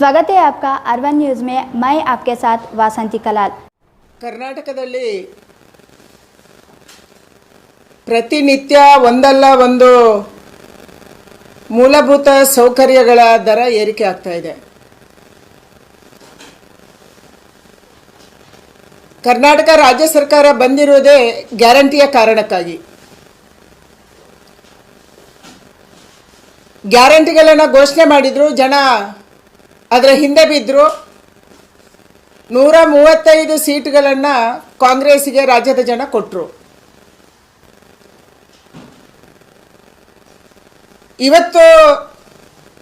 स्वागत है आपका अर्बन न्यूज़ में। मैं आपके साथ वासंती कलाल। ಕರ್ನಾಟಕದಲ್ಲಿ ಪ್ರತಿನಿತ್ಯ ಒಂದಲ್ಲ ಒಂದು ಮೂಲಭೂತ ಸೌಕರ್ಯಗಳ ದರ ಏರಿಕೆ ಆಗ್ತಾ ಇದೆ. ಕರ್ನಾಟಕ ರಾಜ್ಯ ಸರ್ಕಾರ ಬಂದಿರುವುದೇ ಗ್ಯಾರಂಟಿಯ ಕಾರಣಕ್ಕಾಗಿ. ಗ್ಯಾರಂಟಿಗಳನ್ನು ಘೋಷಣೆ ಮಾಡಿದ್ರು, ಜನ ಅದರ ಹಿಂದೆ ಬಿದ್ದರು. 135 ಸೀಟ್ಗಳನ್ನು ಕಾಂಗ್ರೆಸ್ಸಿಗೆ ರಾಜ್ಯದ ಜನ ಕೊಟ್ಟರು. ಇವತ್ತು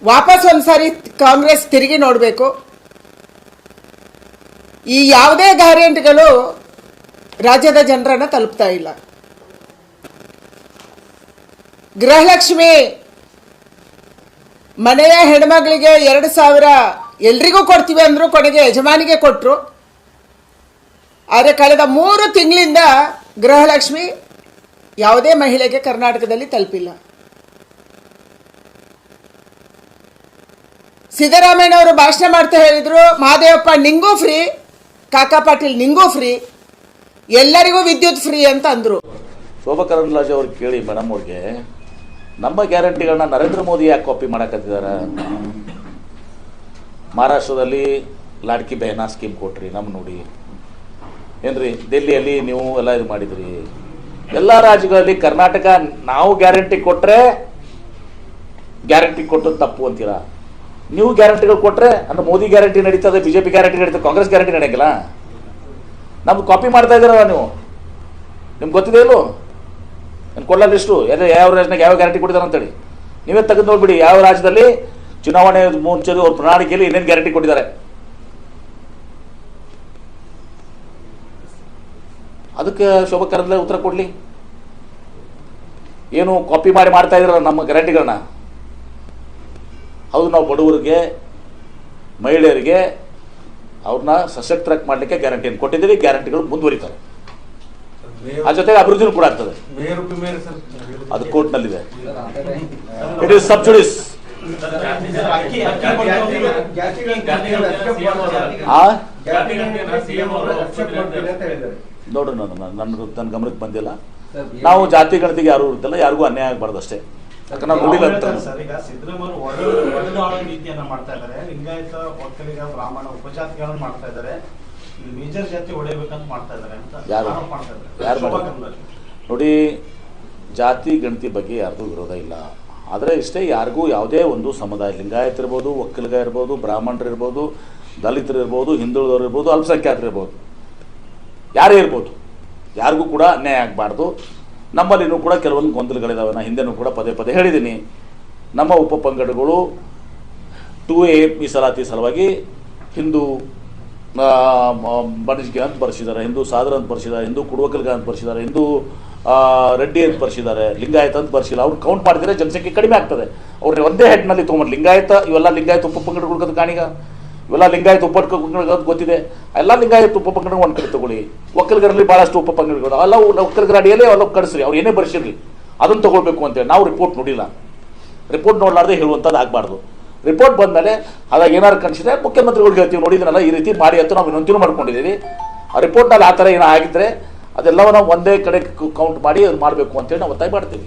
ವಾಪಸ್ ಒಂದ್ಸಾರಿ ಕಾಂಗ್ರೆಸ್ ತಿರುಗಿ ನೋಡಬೇಕು. ಈ ಯಾವುದೇ ಗ್ಯಾರಂಟಿಗಳು ರಾಜ್ಯದ ಜನರನ್ನು ತಲುಪ್ತಾ ಇಲ್ಲ. ಗೃಹಲಕ್ಷ್ಮಿ ಮನೆಯ ಹೆಣ್ಮಗಳಿಗೆ 2,000 ಎಲ್ರಿಗೂ ಕೊಡ್ತೀವಿ ಅಂದರು, ಕೊನೆಗೆ ಯಜಮಾನಿಗೆ ಕೊಟ್ಟರು. ಆದರೆ ಕಳೆದ 3 ತಿಂಗಳಿಂದ ಗೃಹಲಕ್ಷ್ಮಿ ಯಾವುದೇ ಮಹಿಳೆಗೆ ಕರ್ನಾಟಕದಲ್ಲಿ ತಲುಪಿಲ್ಲ. ಸಿದ್ದರಾಮಯ್ಯನವರು ಭಾಷಣ ಮಾಡ್ತಾ ಹೇಳಿದರು, ಮಹಾದೇವಪ್ಪ ನಿಂಗೂ ಫ್ರೀ, ಕಾಕಾ ಪಾಟೀಲ್ ನಿಂಗೂ ಫ್ರೀ, ಎಲ್ಲರಿಗೂ ವಿದ್ಯುತ್ ಫ್ರೀ ಅಂತ ಅಂದರು. ಶೋಭಾ ಕರಂದ್ಲಾಜೆ ಅವ್ರಿಗೆ ಕೇಳಿ ಮೇಡಮ್ ಅವ್ರಿಗೆ, ನಮ್ಮ ಗ್ಯಾರಂಟಿಗಳನ್ನ ನರೇಂದ್ರ ಮೋದಿ ಯಾಕೆ ಕಾಪಿ ಮಾಡಕತ್ತಿದ್ದಾರೆ? ಮಹಾರಾಷ್ಟ್ರದಲ್ಲಿ ಲಾಡ್ಕಿ ಬೆಹನಾ ಸ್ಕೀಮ್ ಕೊಟ್ರಿ, ನಮ್ಮ ನೋಡಿ ಏನ್ರಿ. ದಿಲ್ಲಿಯಲ್ಲಿ ನೀವು ಎಲ್ಲ ಇದು ಮಾಡಿದ್ರಿ. ಎಲ್ಲ ರಾಜ್ಯಗಳಲ್ಲಿ ಕರ್ನಾಟಕ ನಾವು ಗ್ಯಾರಂಟಿ ಕೊಟ್ಟರೆ ಗ್ಯಾರಂಟಿ ಕೊಟ್ಟದ್ದು ತಪ್ಪು ಅಂತೀರಾ. ನೀವು ಗ್ಯಾರಂಟಿಗಳು ಕೊಟ್ಟರೆ ಅಂದ್ರೆ ಮೋದಿ ಗ್ಯಾರಂಟಿ ನಡೀತದೆ, BJP ಗ್ಯಾರಂಟಿ ನಡೀತದೆ, ಕಾಂಗ್ರೆಸ್ ಗ್ಯಾರಂಟಿ ನಡೆಯಂಗಿಲ್ಲ. ನಮ್ದು ಕಾಪಿ ಮಾಡ್ತಾ ಇದ್ದೀರಲ್ಲ ನೀವು. ನಿಮ್ಗೆ ಗೊತ್ತಿದೆ ಇಲ್ಲೋ ನಾನು ಕೊಡಲ್ಲ ಇಷ್ಟು ಯಾವ ರಾಜ್ಯನಾಗ ಯಾವ ಗ್ಯಾರಂಟಿ ಕೊಟ್ಟಿದ್ದಾರೆ ಅಂತೇಳಿ ನೀವೇ ತೆಗೆದು ನೋಡ್ಬಿಡಿ. ಯಾವ ರಾಜ್ಯದಲ್ಲಿ ಚುನಾವಣೆ ಮುಂಚೆ ಅವ್ರ ಪ್ರಣಾಳಿಕೆಯಲ್ಲಿ ಏನೇನು ಗ್ಯಾರಂಟಿ ಕೊಟ್ಟಿದ್ದಾರೆ ಅದಕ್ಕೆ ಶೋಭಾ ಕರಂದ್ಲಾಜೆ ಉತ್ತರ ಕೊಡಲಿ. ಏನು ಕಾಪಿ ಮಾಡ್ತಾ ಇದ್ರಲ್ಲ ನಮ್ಮ ಗ್ಯಾರಂಟಿಗಳನ್ನ. ಹೌದು, ನಾವು ಬಡವರಿಗೆ ಮಹಿಳೆಯರಿಗೆ ಅವ್ರನ್ನ ಸಶಕ್ತರಾಗಿ ಮಾಡಲಿಕ್ಕೆ ಗ್ಯಾರಂಟಿಯನ್ನು ಕೊಟ್ಟಿದ್ದೀವಿ. ಗ್ಯಾರಂಟಿಗಳು ಮುಂದುವರಿತಾರೆ, ಆ ಜೊತೆಗೆ ಅಭಿವೃದ್ಧಿನೂ ಕೂಡ ಆಗ್ತದೆ. ಅದು ಕೋರ್ಟ್ನಲ್ಲಿದೆ. It is subsidies. ನೋಡ್ರಿ, ನನ್ನ ಗಮನಕ್ಕೆ ಬಂದಿಲ್ಲ. ನಾವು ಜಾತಿ ಗಣತಿಗೆ ಯಾರು ಇರ್ತಲ್ಲ, ಯಾರಿಗೂ ಅನ್ಯಾಯ ಆಗಬಾರ್ದು ಅಷ್ಟೇ. ಯಾಕಂದ್ರೆ ನಾವು ನೋಡಿಲ್ಲ ಅಂತ. ನೀತಿಯನ್ನ ಮಾಡ್ತಾ ಇದ್ದಾರೆ. ಲಿಂಗಾಯತ, ಒಕ್ಕಲಿಗ, ಬ್ರಾಹ್ಮಣ, ಉಪಜಾತಿಗಳನ್ನು ಮಾಡ್ತಾ ಇದ್ದಾರೆ. ಮೇಜರ್ ಜಾತಿ ಹೊಡೆಯಬೇಕಂತ ಮಾಡ್ತಾ ಇದ್ದಾರೆ ಅಂತ ಯಾರು ನೋಡಿ. ಜಾತಿ ಗಣತಿ ಬಗ್ಗೆ ಯಾರ್ದು ವಿರೋಧ ಇಲ್ಲ. ಆದರೆ ಇಷ್ಟೇ, ಯಾರಿಗೂ ಯಾವುದೇ ಒಂದು ಸಮುದಾಯ, ಲಿಂಗಾಯತ ಇರ್ಬೋದು, ಒಕ್ಕಲಿಗ ಇರ್ಬೋದು, ಬ್ರಾಹ್ಮಣರು ಇರ್ಬೋದು, ದಲಿತರು ಇರ್ಬೋದು, ಹಿಂದುಳಿದವರು ಇರ್ಬೋದು, ಅಲ್ಪಸಂಖ್ಯಾತರು ಇರ್ಬೋದು, ಯಾರೇ ಇರ್ಬೋದು, ಯಾರಿಗೂ ಕೂಡ ಅನ್ಯಾಯ ಆಗಬಾರ್ದು. ನಮ್ಮಲ್ಲಿನೂ ಕೂಡ ಕೆಲವೊಂದು ಗೊಂದಲಗಳಿದಾವೆ. ನಾನು ಹಿಂದೆನೂ ಕೂಡ ಪದೇ ಪದೇ ಹೇಳಿದ್ದೀನಿ. ನಮ್ಮ ಉಪಪಂಗಡಗಳು 2A ಮೀಸಲಾತಿ ಸಲುವಾಗಿ ಹಿಂದೂ ಬಣಿಜ್ಗೆ ಅಂತ ಬರ್ಸಿದ್ದಾರೆ, ಹಿಂದೂ ಸಾದರ ಅಂತ ಬರ್ಸಿದ್ದಾರೆ, ಹಿಂದೂ ಕುಡುವಕಲ್ಗ ಅಂತ ಬರ್ಸಿದ್ದಾರೆ, ಹಿಂದೂ ರೆಡ್ಡಿ ಅಂತ ಬರ್ಸಿದ್ದಾರೆ, ಲಿಂಗಾಯತ ಅಂತ ಬರ್ಸಿಲ್ಲ. ಅವ್ರು ಕೌಂಟ್ ಮಾಡಿದರೆ ಜನಸಂಖ್ಯೆ ಕಡಿಮೆ ಆಗ್ತದೆ. ಅವ್ರನ್ನ ಒಂದೇ ಹೆಡ್ನಲ್ಲಿ ತೊಗೊಂಡು ಲಿಂಗಾಯತ, ಇವೆಲ್ಲ ಲಿಂಗಾಯತ ಉಪಪಂಗಡಗಳು ಕಾಣಿಗ, ಇವೆಲ್ಲ ಲಿಂಗಾಯತ ಉಪಪಂಗಡ ಗೊತ್ತಿದೆ. ಎಲ್ಲ ಲಿಂಗಾಯತ ಉಪಪಂಗಡ ಒಂದು ಕಡೆ ತಗೊಳ್ಳಿ. ಒಕ್ಕಲಿಗರಲ್ಲಿ ಭಾಳಷ್ಟು ಉಪಪಂಗಡಗಳು ಅಲ್ಲ, ಒಕ್ಕಲಿಗರ ಅಡಿಯಲ್ಲೇ ಅವೆಲ್ಲ ಕಳಿಸ್ರಿ, ಅವ್ರು ಏನೇ ಬರ್ಸಿರ್ಲಿ ಅದನ್ನು ತಗೊಳ್ಬೇಕು ಅಂತೇಳಿ ನಾವು ರಿಪೋರ್ಟ್ ನೋಡಿಲ್ಲ. ರಿಪೋರ್ಟ್ ನೋಡಲಾರ್ದೆ ಹೇಳುವಂಥದ್ದು ಆಗಬಾರ್ದು. ರಿಪೋರ್ಟ್ ಬಂದಮೇಲೆ ಅದಾಗ ಏನಾರು ಕಳಿಸಿದ್ರೆ ಮುಖ್ಯಮಂತ್ರಿಗಳಿಗೆ ಹೇಳ್ತೀವಿ, ನೋಡಿದ್ರಲ್ಲ ಈ ರೀತಿ ಮಾಡಿ ಅಂತ ನಾವು ವಿನಂತಿನೂ ಮಾಡ್ಕೊಂಡಿದ್ದೀವಿ. ಆ ರಿಪೋರ್ಟ್ನಲ್ಲಿ ಆ ಥರ ಏನೋ ಆಗಿದ್ರೆ ಅದೆಲ್ಲವನ್ನ ಒಂದೇ ಕಡೆ ಕೌಂಟ್ ಮಾಡಿ ಅದು ಮಾಡಬೇಕು ಅಂತೇಳಿ ನಾವು ಒತ್ತಾಯ ಮಾಡ್ತೀವಿ.